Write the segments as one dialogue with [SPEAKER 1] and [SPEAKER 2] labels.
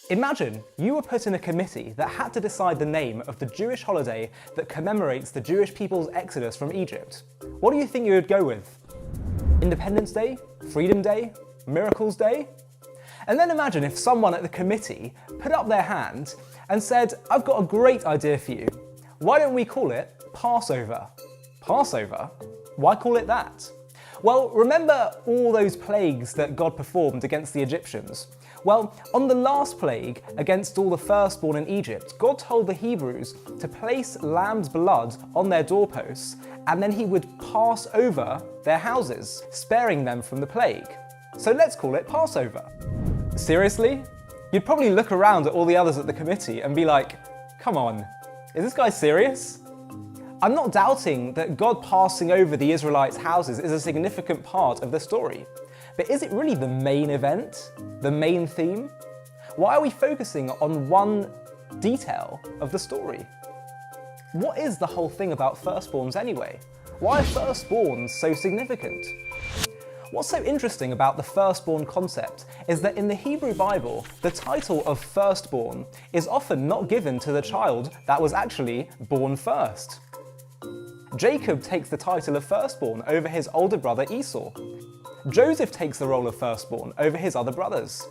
[SPEAKER 1] Imagine you were put in a committee that had to decide the name of the Jewish holiday that commemorates the Jewish people's exodus from Egypt. What do you think you would go with? Independence Day? Freedom Day? Miracles Day? And then imagine if someone at the committee put up their hand and said, "I've got a great idea for you. Why don't we call it Passover?" Passover? Why call it that? Well, remember all those plagues that God performed against the Egyptians? Well, on the last plague against all the firstborn in Egypt, God told the Hebrews to place lamb's blood on their doorposts, and then he would pass over their houses, sparing them from the plague. So let's call it Passover. Seriously? You'd probably look around at all the others at the committee and be like, come on, is this guy serious? I'm not doubting that God passing over the Israelites' houses is a significant part of the story. But is it really the main event? The main theme? Why are we focusing on one detail of the story? What is the whole thing about firstborns anyway? Why are firstborns so significant? What's so interesting about the firstborn concept is that in the Hebrew Bible, the title of firstborn is often not given to the child that was actually born first. Jacob takes the title of firstborn over his older brother Esau. Joseph takes the role of firstborn over his other brothers.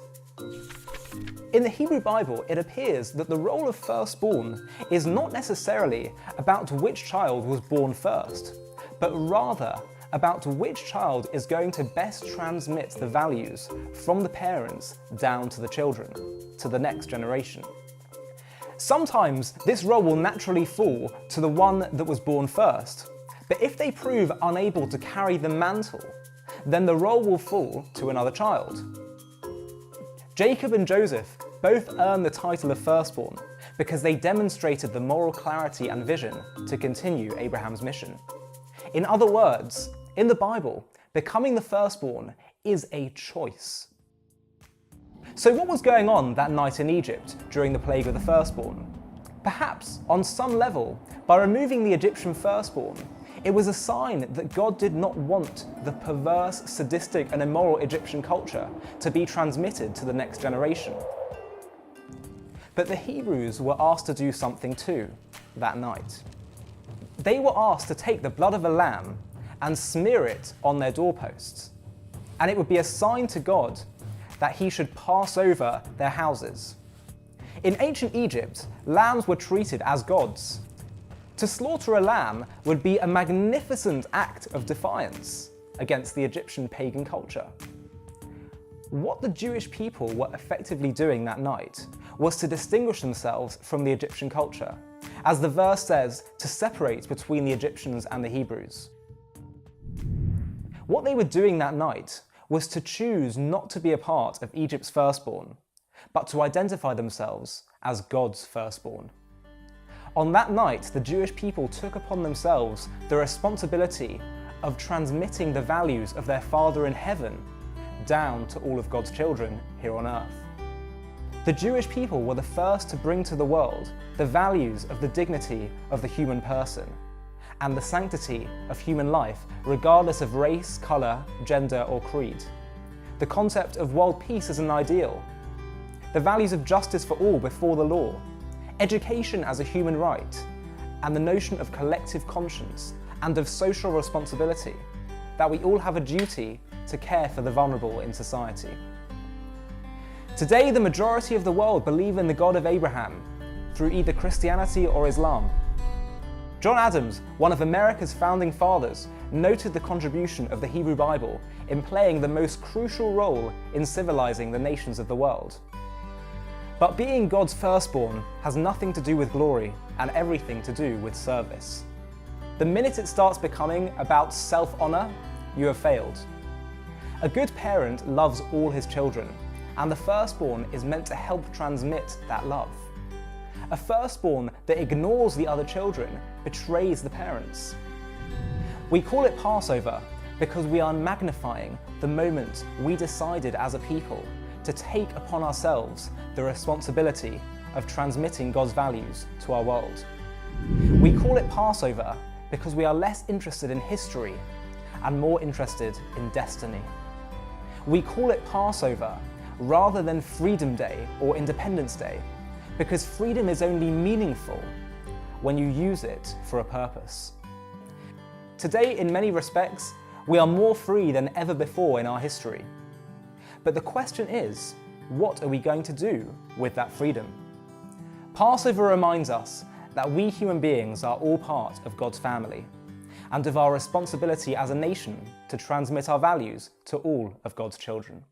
[SPEAKER 1] In the Hebrew Bible, it appears that the role of firstborn is not necessarily about which child was born first, but rather about which child is going to best transmit the values from the parents down to the children, to the next generation. Sometimes this role will naturally fall to the one that was born first, but if they prove unable to carry the mantle, then the role will fall to another child. Jacob and Joseph both earned the title of firstborn because they demonstrated the moral clarity and vision to continue Abraham's mission. In other words, in the Bible, becoming the firstborn is a choice. So what was going on that night in Egypt during the plague of the firstborn? Perhaps, on some level, by removing the Egyptian firstborn, it was a sign that God did not want the perverse, sadistic and immoral Egyptian culture to be transmitted to the next generation. But the Hebrews were asked to do something too that night. They were asked to take the blood of a lamb and smear it on their doorposts, and it would be a sign to God that he should pass over their houses. In ancient Egypt, lambs were treated as gods. To slaughter a lamb would be a magnificent act of defiance against the Egyptian pagan culture. What the Jewish people were effectively doing that night was to distinguish themselves from the Egyptian culture, as the verse says, to separate between the Egyptians and the Hebrews. What they were doing that night was to choose not to be a part of Egypt's firstborn, but to identify themselves as God's firstborn. On that night, the Jewish people took upon themselves the responsibility of transmitting the values of their Father in heaven down to all of God's children here on earth. The Jewish people were the first to bring to the world the values of the dignity of the human person and the sanctity of human life regardless of race, colour, gender or creed. The concept of world peace as an ideal, the values of justice for all before the law, education as a human right, and the notion of collective conscience and of social responsibility, that we all have a duty to care for the vulnerable in society. Today, the majority of the world believe in the God of Abraham through either Christianity or Islam. John Adams, one of America's founding fathers, noted the contribution of the Hebrew Bible in playing the most crucial role in civilizing the nations of the world. But being God's firstborn has nothing to do with glory and everything to do with service. The minute it starts becoming about self-honor, you have failed. A good parent loves all his children, and the firstborn is meant to help transmit that love. A firstborn that ignores the other children betrays the parents. We call it Passover because we are magnifying the moment we decided as a people to take upon ourselves the responsibility of transmitting God's values to our world. We call it Passover because we are less interested in history and more interested in destiny. We call it Passover rather than Freedom Day or Independence Day, because freedom is only meaningful when you use it for a purpose. Today, in many respects, we are more free than ever before in our history. But the question is, what are we going to do with that freedom? Passover reminds us that we human beings are all part of God's family, and of our responsibility as a nation to transmit our values to all of God's children.